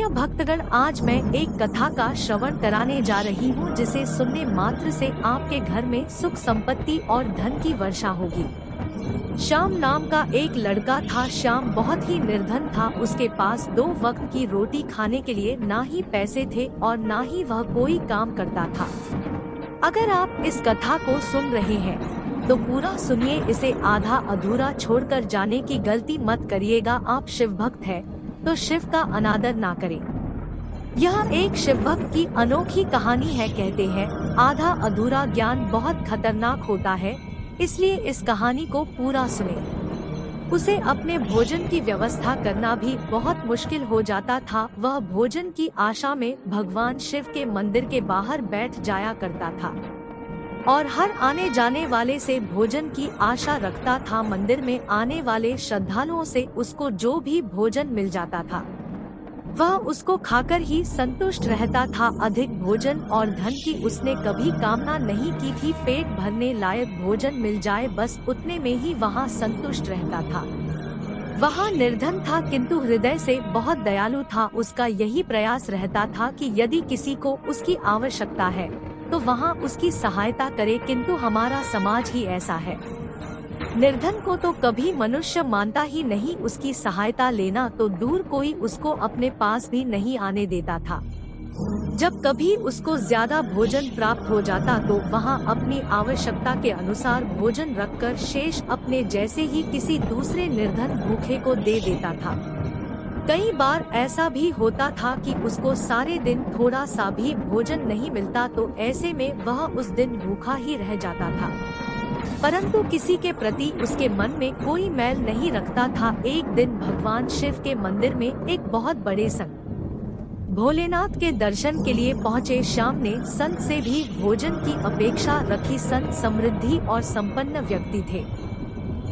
प्रिय भक्तगण, आज मैं एक कथा का श्रवण कराने जा रही हूँ जिसे सुनने मात्र से आपके घर में सुख संपत्ति और धन की वर्षा होगी। श्याम नाम का एक लड़का था। श्याम बहुत ही निर्धन था। उसके पास 2 वक्त की रोटी खाने के लिए ना ही पैसे थे और ना ही वह कोई काम करता था। अगर आप इस कथा को सुन रहे हैं तो पूरा सुनिए, इसे आधा अधूरा छोड़कर जाने की गलती मत करिएगा। आप शिव भक्त है तो शिव का अनादर ना करें। यह एक शिव भक्त की अनोखी कहानी है। कहते हैं आधा अधूरा ज्ञान बहुत खतरनाक होता है, इसलिए इस कहानी को पूरा सुने। उसे अपने भोजन की व्यवस्था करना भी बहुत मुश्किल हो जाता था। वह भोजन की आशा में भगवान शिव के मंदिर के बाहर बैठ जाया करता था और हर आने जाने वाले से भोजन की आशा रखता था। मंदिर में आने वाले श्रद्धालुओं से उसको जो भी भोजन मिल जाता था वह उसको खाकर ही संतुष्ट रहता था। अधिक भोजन और धन की उसने कभी कामना नहीं की थी। पेट भरने लायक भोजन मिल जाए बस उतने में ही वहाँ संतुष्ट रहता था। वहाँ निर्धन था किंतु हृदय से बहुत दयालु था। उसका यही प्रयास रहता था कि यदि किसी को उसकी आवश्यकता है तो वहाँ उसकी सहायता करे। किंतु हमारा समाज ही ऐसा है, निर्धन को तो कभी मनुष्य मानता ही नहीं। उसकी सहायता लेना तो दूर, कोई उसको अपने पास भी नहीं आने देता था। जब कभी उसको ज्यादा भोजन प्राप्त हो जाता तो वहाँ अपनी आवश्यकता के अनुसार भोजन रखकर शेष अपने जैसे ही किसी दूसरे निर्धन भूखे को दे देता था। कई बार ऐसा भी होता था कि उसको सारे दिन थोड़ा सा भी भोजन नहीं मिलता तो ऐसे में वह उस दिन भूखा ही रह जाता था, परंतु किसी के प्रति उसके मन में कोई मैल नहीं रखता था। एक दिन भगवान शिव के मंदिर में एक बहुत बड़े संत भोलेनाथ के दर्शन के लिए पहुँचे। श्याम ने संत से भी भोजन की अपेक्षा रखी। संत समृद्धि और संपन्न व्यक्ति थे।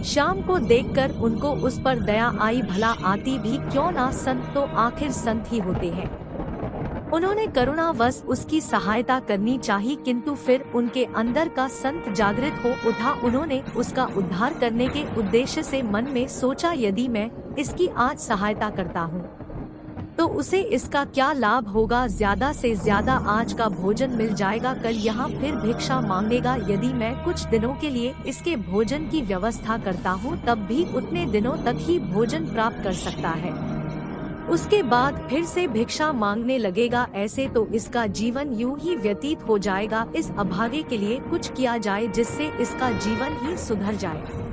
श्याम को देखकर उनको उस पर दया आई। भला आती भी क्यों ना, संत तो आखिर संत ही होते हैं। उन्होंने करुणावश उसकी सहायता करनी चाहिए, किंतु फिर उनके अंदर का संत जागृत हो उठा। उन्होंने उसका उद्धार करने के उद्देश्य से मन में सोचा, यदि मैं इसकी आज सहायता करता हूँ तो उसे इसका क्या लाभ होगा। ज्यादा से ज्यादा आज का भोजन मिल जाएगा, कल यहाँ फिर भिक्षा मांगेगा। यदि मैं कुछ दिनों के लिए इसके भोजन की व्यवस्था करता हूँ तब भी उतने दिनों तक ही भोजन प्राप्त कर सकता है, उसके बाद फिर से भिक्षा मांगने लगेगा। ऐसे तो इसका जीवन यूं ही व्यतीत हो जाएगा। इस अभागे के लिए कुछ किया जाए जिससे इसका जीवन ही सुधर जाए।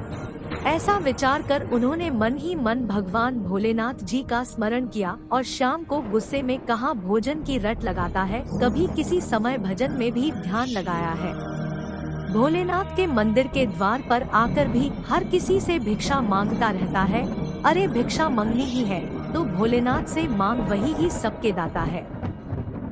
ऐसा विचार कर उन्होंने मन ही मन भगवान भोलेनाथ जी का स्मरण किया और श्याम को गुस्से में कहा, भोजन की रट लगाता है, कभी किसी समय भजन में भी ध्यान लगाया है। भोलेनाथ के मंदिर के द्वार पर आकर भी हर किसी से भिक्षा मांगता रहता है। अरे भिक्षा मांगनी ही है तो भोलेनाथ से मांग, वही ही सबके दाता है।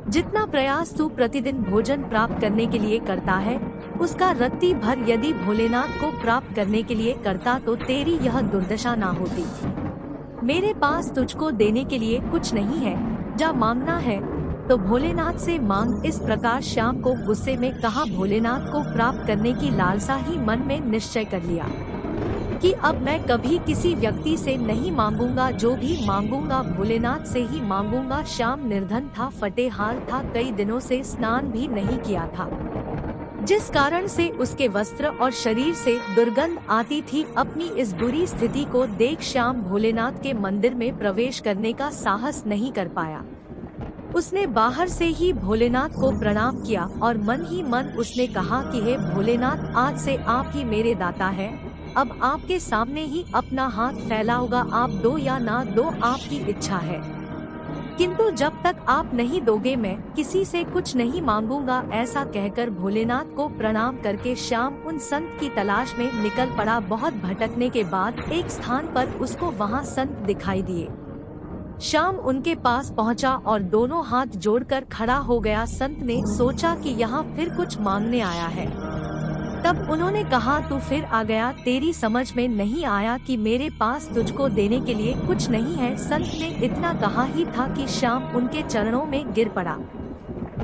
जितना प्रयास तू प्रतिदिन भोजन प्राप्त करने के लिए करता है उसका रत्ती भर यदि भोलेनाथ को प्राप्त करने के लिए करता तो तेरी यह दुर्दशा ना होती। मेरे पास तुझको देने के लिए कुछ नहीं है, जा मांगना है तो भोलेनाथ से मांग। इस प्रकार श्याम को गुस्से में कहा। भोलेनाथ को प्राप्त करने की लालसा ही मन में निश्चय कर लिया कि अब मैं कभी किसी व्यक्ति से नहीं मांगूंगा, जो भी मांगूंगा भोलेनाथ से ही मांगूंगा। श्याम निर्धन था, फटे हाल था, कई दिनों से स्नान भी नहीं किया था, जिस कारण से उसके वस्त्र और शरीर से दुर्गंध आती थी। अपनी इस बुरी स्थिति को देख श्याम भोलेनाथ के मंदिर में प्रवेश करने का साहस नहीं कर पाया। उसने बाहर से ही भोलेनाथ को प्रणाम किया और मन ही मन उसने कहा कि हे भोलेनाथ, आज से आप ही मेरे दाता हैं। अब आपके सामने ही अपना हाथ फैलाऊंगा, आप दो या ना दो आपकी इच्छा है, किंतु जब तक आप नहीं दोगे मैं किसी से कुछ नहीं मांगूंगा। ऐसा कहकर भोलेनाथ को प्रणाम करके श्याम उन संत की तलाश में निकल पड़ा। बहुत भटकने के बाद एक स्थान पर उसको वहां संत दिखाई दिए। श्याम उनके पास पहुंचा और दोनों हाथ जोड़कर खड़ा हो गया। संत ने सोचा कि यहाँ फिर कुछ मांगने आया है, तब उन्होंने कहा, तू फिर आ गया, तेरी समझ में नहीं आया कि मेरे पास तुझको देने के लिए कुछ नहीं है। संत ने इतना कहा ही था कि श्याम उनके चरणों में गिर पड़ा।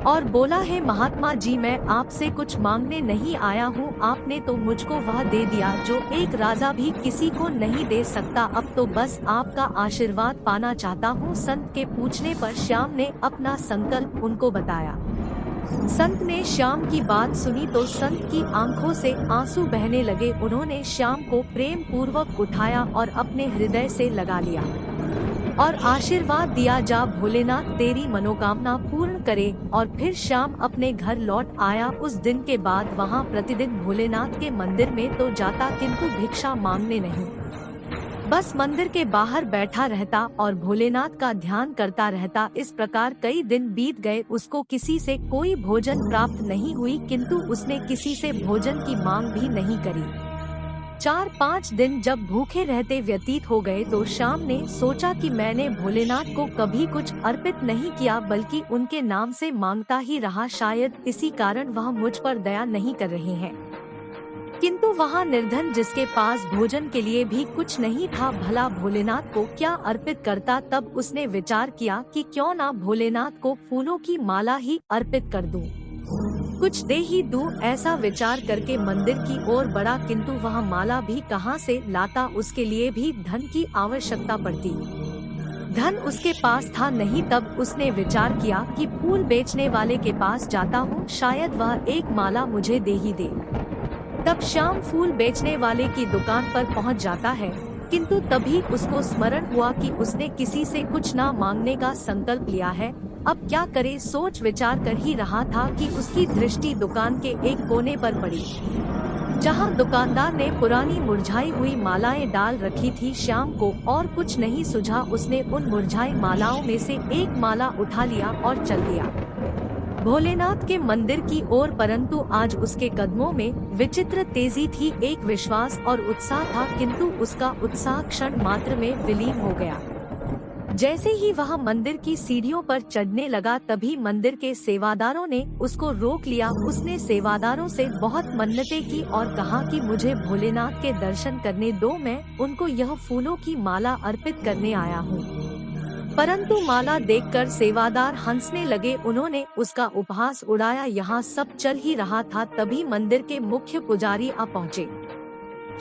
और बोला है महात्मा जी, मैं आपसे कुछ मांगने नहीं आया हूँ, आपने तो मुझको वह दे दिया जो एक राजा भी किसी को नहीं दे सकता, अब तो बस आपका आशीर्वाद पाना चाहता हूँ। संत के पूछने पर श्याम ने अपना संकल्प उनको बताया। संत ने श्याम की बात सुनी तो संत की आंखों से आंसू बहने लगे। उन्होंने श्याम को प्रेम पूर्वक उठाया और अपने हृदय से लगा लिया और आशीर्वाद दिया, जा भोलेनाथ तेरी मनोकामना पूर्ण करे। और फिर श्याम अपने घर लौट आया। उस दिन के बाद वहाँ प्रतिदिन भोलेनाथ के मंदिर में तो जाता, किंतु भिक्षा मांगने नहीं, बस मंदिर के बाहर बैठा रहता और भोलेनाथ का ध्यान करता रहता। इस प्रकार कई दिन बीत गए। उसको किसी से कोई भोजन प्राप्त नहीं हुई, किंतु उसने किसी से भोजन की मांग भी नहीं करी। 4-5 दिन जब भूखे रहते व्यतीत हो गए तो श्याम ने सोचा कि मैंने भोलेनाथ को कभी कुछ अर्पित नहीं किया, बल्कि उनके नाम से मांगता ही रहा, शायद इसी कारण वह मुझ पर दया नहीं कर रहे हैं। किंतु वहाँ निर्धन जिसके पास भोजन के लिए भी कुछ नहीं था, भला भोलेनाथ को क्या अर्पित करता। तब उसने विचार किया कि क्यों ना भोलेनाथ को फूलों की माला ही अर्पित कर दूं, कुछ दे ही दूं। ऐसा विचार करके मंदिर की ओर बढ़ा, किंतु वह माला भी कहां से लाता, उसके लिए भी धन की आवश्यकता पड़ती। धन उसके पास था नहीं। तब उसने विचार किया कि फूल बेचने वाले के पास जाता हूँ, शायद वह एक माला मुझे दे ही दे। तब श्याम फूल बेचने वाले की दुकान पर पहुंच जाता है, किंतु तभी उसको स्मरण हुआ कि उसने किसी से कुछ ना मांगने का संकल्प लिया है। अब क्या करे, सोच विचार कर ही रहा था कि उसकी दृष्टि दुकान के एक कोने पर पड़ी, जहां दुकानदार ने पुरानी मुरझाई हुई मालाएं डाल रखी थी। श्याम को और कुछ नहीं सूझा, उसने उन मुरझाई मालाओं में से एक माला उठा लिया और चल दिया भोलेनाथ के मंदिर की ओर। परंतु आज उसके कदमों में विचित्र तेजी थी, एक विश्वास और उत्साह था, किंतु उसका उत्साह क्षण मात्र में विलीन हो गया। जैसे ही वह मंदिर की सीढ़ियों पर चढ़ने लगा, तभी मंदिर के सेवादारों ने उसको रोक लिया। उसने सेवादारों से बहुत मन्नतें की और कहा कि मुझे भोलेनाथ के दर्शन करने दो, मैं उनको यह फूलों की माला अर्पित करने आया हूँ। परंतु माला देखकर सेवादार हंसने लगे। उन्होंने उसका उपहास उड़ाया। यहाँ सब चल ही रहा था, तभी मंदिर के मुख्य पुजारी आ पहुँचे।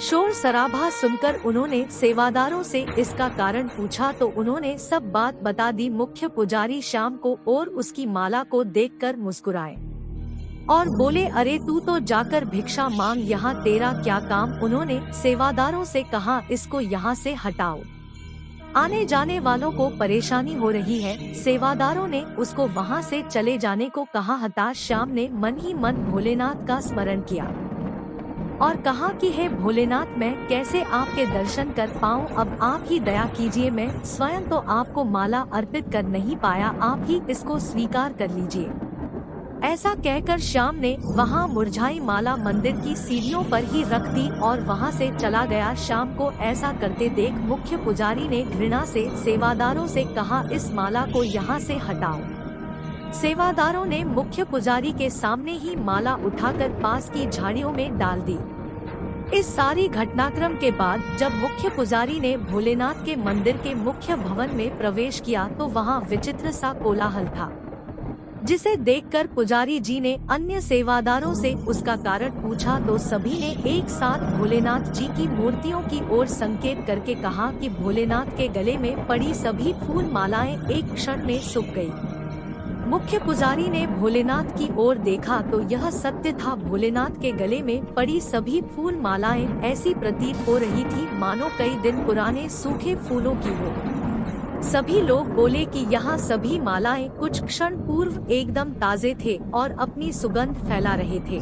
शोर शराबा सुनकर उन्होंने सेवादारों से इसका कारण पूछा तो उन्होंने सब बात बता दी। मुख्य पुजारी श्याम को और उसकी माला को देखकर मुस्कुराए और बोले, अरे तू तो जाकर भिक्षा मांग, यहाँ तेरा क्या काम। उन्होंने सेवादारों से कहा, इसको यहाँ से हटाओ, आने जाने वालों को परेशानी हो रही है। सेवादारों ने उसको वहाँ से चले जाने को कहा। हताश श्याम ने मन ही मन भोलेनाथ का स्मरण किया और कहा कि हे भोलेनाथ, मैं कैसे आपके दर्शन कर पाऊँ, अब आप ही दया कीजिए। मैं स्वयं तो आपको माला अर्पित कर नहीं पाया, आप ही इसको स्वीकार कर लीजिए। ऐसा कहकर श्याम ने वहाँ मुरझाई माला मंदिर की सीढ़ियों पर ही रख दी और वहाँ से चला गया। श्याम को ऐसा करते देख मुख्य पुजारी ने घृणा से सेवादारों से कहा, इस माला को यहाँ से हटाओ। सेवादारों ने मुख्य पुजारी के सामने ही माला उठाकर पास की झाड़ियों में डाल दी। इस सारी घटनाक्रम के बाद जब मुख्य पुजारी ने भोलेनाथ के मंदिर के मुख्य भवन में प्रवेश किया तो वहाँ विचित्र सा कोलाहल था, जिसे देखकर पुजारी जी ने अन्य सेवादारों से उसका कारण पूछा तो सभी ने एक साथ भोलेनाथ जी की मूर्तियों की ओर संकेत करके कहा कि भोलेनाथ के गले में पड़ी सभी फूल मालाएं एक क्षण में सूख गई। मुख्य पुजारी ने भोलेनाथ की ओर देखा तो यह सत्य था, भोलेनाथ के गले में पड़ी सभी फूल मालाएं ऐसी प्रतीत हो रही थी मानो कई दिन पुराने सूखे फूलों की हो। सभी लोग बोले कि यहाँ सभी मालाएं कुछ क्षण पूर्व एकदम ताजे थे और अपनी सुगंध फैला रहे थे,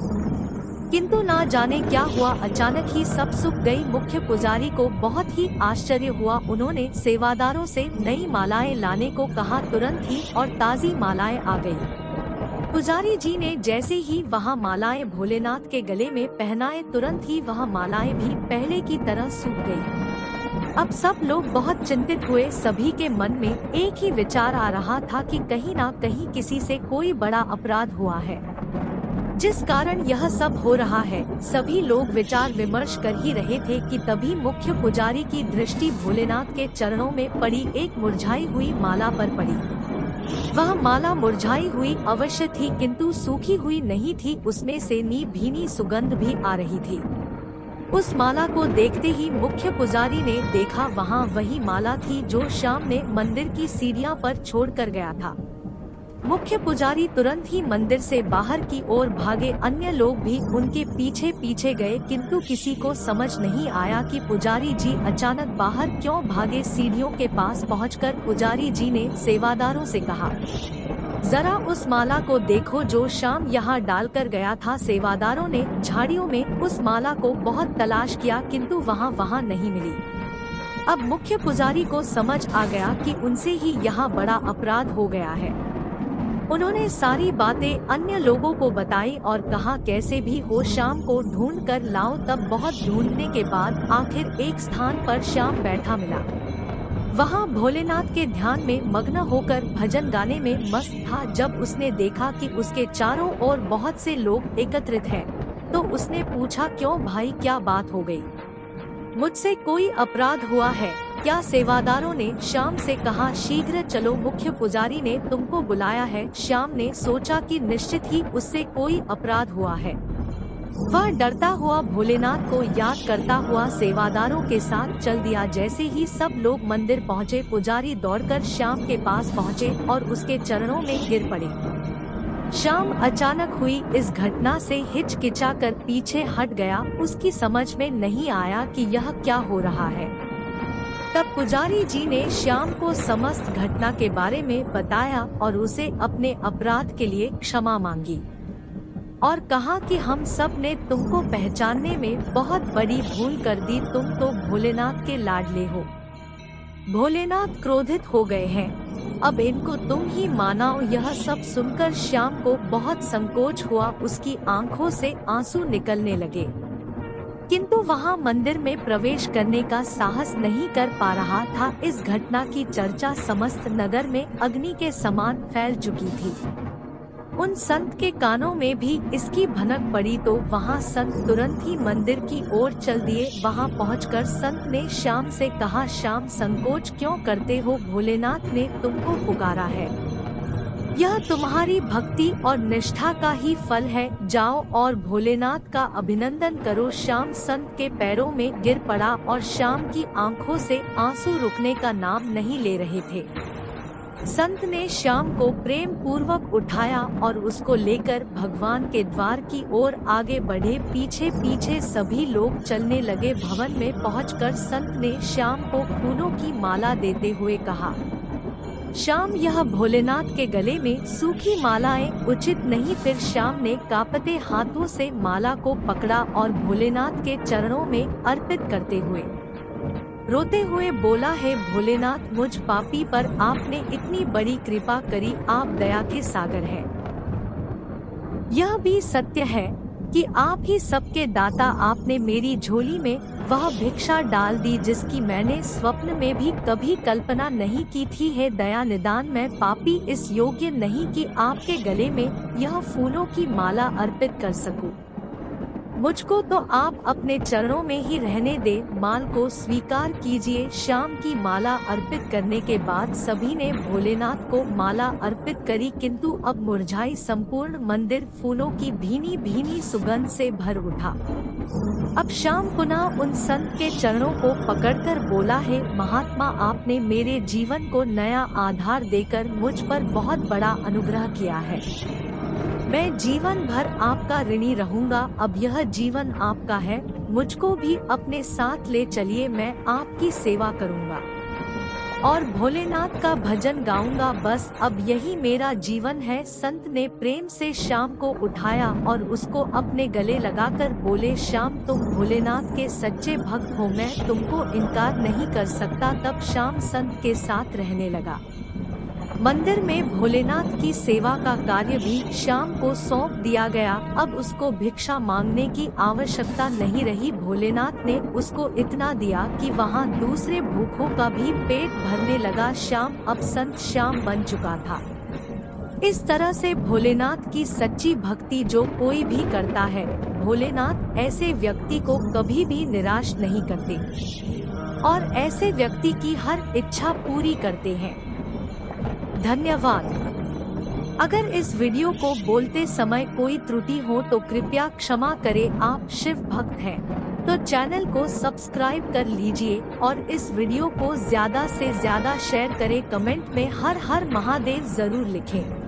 किंतु ना जाने क्या हुआ, अचानक ही सब सूख गई। मुख्य पुजारी को बहुत ही आश्चर्य हुआ। उन्होंने सेवादारों से नई मालाएं लाने को कहा, तुरंत ही और ताज़ी मालाएं आ गई। पुजारी जी ने जैसे ही वहाँ मालाएं भोलेनाथ के गले में पहनाए, तुरंत ही वह मालाएं भी पहले की तरह सूख गई। अब सब लोग बहुत चिंतित हुए। सभी के मन में एक ही विचार आ रहा था कि कहीं ना कहीं किसी से कोई बड़ा अपराध हुआ है, जिस कारण यह सब हो रहा है। सभी लोग विचार विमर्श कर ही रहे थे कि तभी मुख्य पुजारी की दृष्टि भोलेनाथ के चरणों में पड़ी एक मुरझाई हुई माला पर पड़ी। वह माला मुरझाई हुई अवश्य थी, किंतु सूखी हुई नहीं थी, उसमें से नी भीनी सुगंध भी आ रही थी। उस माला को देखते ही मुख्य पुजारी ने देखा वहाँ वही माला थी जो श्याम ने मंदिर की सीढ़ियाँ पर छोड़कर गया था। मुख्य पुजारी तुरंत ही मंदिर से बाहर की ओर भागे, अन्य लोग भी उनके पीछे पीछे गए, किंतु किसी को समझ नहीं आया कि पुजारी जी अचानक बाहर क्यों भागे। सीढ़ियों के पास पहुंचकर पुजारी जी ने सेवादारों से कहा, जरा उस माला को देखो जो श्याम यहाँ डालकर गया था। सेवादारों ने झाड़ियों में उस माला को बहुत तलाश किया, किंतु वहाँ नहीं मिली। अब मुख्य पुजारी को समझ आ गया कि उनसे ही यहाँ बड़ा अपराध हो गया है। उन्होंने सारी बातें अन्य लोगों को बताई और कहा, कैसे भी हो श्याम को ढूंढ कर लाओ। तब बहुत ढूंढने के बाद आखिर एक स्थान पर श्याम बैठा मिला। वहाँ भोलेनाथ के ध्यान में मग्न होकर भजन गाने में मस्त था। जब उसने देखा कि उसके चारों ओर बहुत से लोग एकत्रित हैं, तो उसने पूछा, क्यों भाई, क्या बात हो गई? मुझसे कोई अपराध हुआ है क्या? सेवादारों ने श्याम से कहा, शीघ्र चलो, मुख्य पुजारी ने तुमको बुलाया है। श्याम ने सोचा कि निश्चित ही उससे कोई अपराध हुआ है। वह डरता हुआ भोलेनाथ को याद करता हुआ सेवादारों के साथ चल दिया। जैसे ही सब लोग मंदिर पहुँचे, पुजारी दौड़कर श्याम के पास पहुँचे और उसके चरणों में गिर पड़े। श्याम अचानक हुई इस घटना से हिचकिचाकर पीछे हट गया। उसकी समझ में नहीं आया कि यह क्या हो रहा है। तब पुजारी जी ने श्याम को समस्त घटना के बारे में बताया और उसे अपने अपराध के लिए क्षमा मांगी और कहा कि हम सब ने तुमको पहचानने में बहुत बड़ी भूल कर दी। तुम तो भोलेनाथ के लाडले हो। भोलेनाथ क्रोधित हो गए हैं, अब इनको तुम ही मानाओ। यह सब सुनकर श्याम को बहुत संकोच हुआ, उसकी आंखों से आंसू निकलने लगे, किंतु वहाँ मंदिर में प्रवेश करने का साहस नहीं कर पा रहा था। इस घटना की चर्चा समस्त नगर में अग्नि के समान फैल चुकी थी। उन संत के कानों में भी इसकी भनक पड़ी तो वहाँ संत तुरंत ही मंदिर की ओर चल दिए। वहाँ पहुंचकर संत ने श्याम से कहा, श्याम, संकोच क्यों करते हो? भोलेनाथ ने तुमको पुकारा है। यह तुम्हारी भक्ति और निष्ठा का ही फल है। जाओ और भोलेनाथ का अभिनंदन करो। श्याम संत के पैरों में गिर पड़ा और श्याम की आंखों से आंसू रुकने का नाम नहीं ले रहे थे। संत ने श्याम को प्रेम पूर्वक उठाया और उसको लेकर भगवान के द्वार की ओर आगे बढ़े। पीछे पीछे सभी लोग चलने लगे। भवन में पहुंचकर संत ने श्याम को फूलों की माला देते हुए कहा, श्याम, यह भोलेनाथ के गले में सूखी मालाएं उचित नहीं। फिर श्याम ने कांपते हाथों से माला को पकड़ा और भोलेनाथ के चरणों में अर्पित करते हुए रोते हुए बोला, है भोलेनाथ, मुझ पापी पर आपने इतनी बड़ी कृपा करी। आप दया के सागर हैं। यह भी सत्य है कि आप ही सबके दाता। आपने मेरी झोली में वह भिक्षा डाल दी जिसकी मैंने स्वप्न में भी कभी कल्पना नहीं की थी। है दया निदान, मैं पापी इस योग्य नहीं कि आपके गले में यह फूलों की माला अर्पित कर सकूं। मुझको तो आप अपने चरणों में ही रहने दे। माल को स्वीकार कीजिए। श्याम की माला अर्पित करने के बाद सभी ने भोलेनाथ को माला अर्पित करी, किंतु अब मुरझाई संपूर्ण मंदिर फूलों की भीनी भीनी सुगंध से भर उठा। अब श्याम पुनः उन संत के चरणों को पकड़कर बोला, है महात्मा, आपने मेरे जीवन को नया आधार देकर मुझ पर बहुत बड़ा अनुग्रह किया है। मैं जीवन भर आपका ऋणी रहूंगा। अब यह जीवन आपका है, मुझको भी अपने साथ ले चलिए। मैं आपकी सेवा करूंगा और भोलेनाथ का भजन गाऊंगा। बस अब यही मेरा जीवन है। संत ने प्रेम से श्याम को उठाया और उसको अपने गले लगाकर बोले, श्याम, तुम भोलेनाथ के सच्चे भक्त हो, मैं तुमको इनकार नहीं कर सकता। तब श्याम संत के साथ रहने लगा। मंदिर में भोलेनाथ की सेवा का कार्य भी श्याम को सौंप दिया गया। अब उसको भिक्षा मांगने की आवश्यकता नहीं रही। भोलेनाथ ने उसको इतना दिया कि वहाँ दूसरे भूखों का भी पेट भरने लगा। श्याम अब संत श्याम बन चुका था। इस तरह से भोलेनाथ की सच्ची भक्ति जो कोई भी करता है, भोलेनाथ ऐसे व्यक्ति को कभी भी निराश नहीं करते और ऐसे व्यक्ति की हर इच्छा पूरी करते हैं। धन्यवाद। अगर इस वीडियो को बोलते समय कोई त्रुटि हो तो कृपया क्षमा करें। आप शिव भक्त हैं तो चैनल को सब्सक्राइब कर लीजिए और इस वीडियो को ज्यादा से ज्यादा शेयर करें। कमेंट में हर हर महादेव जरूर लिखें।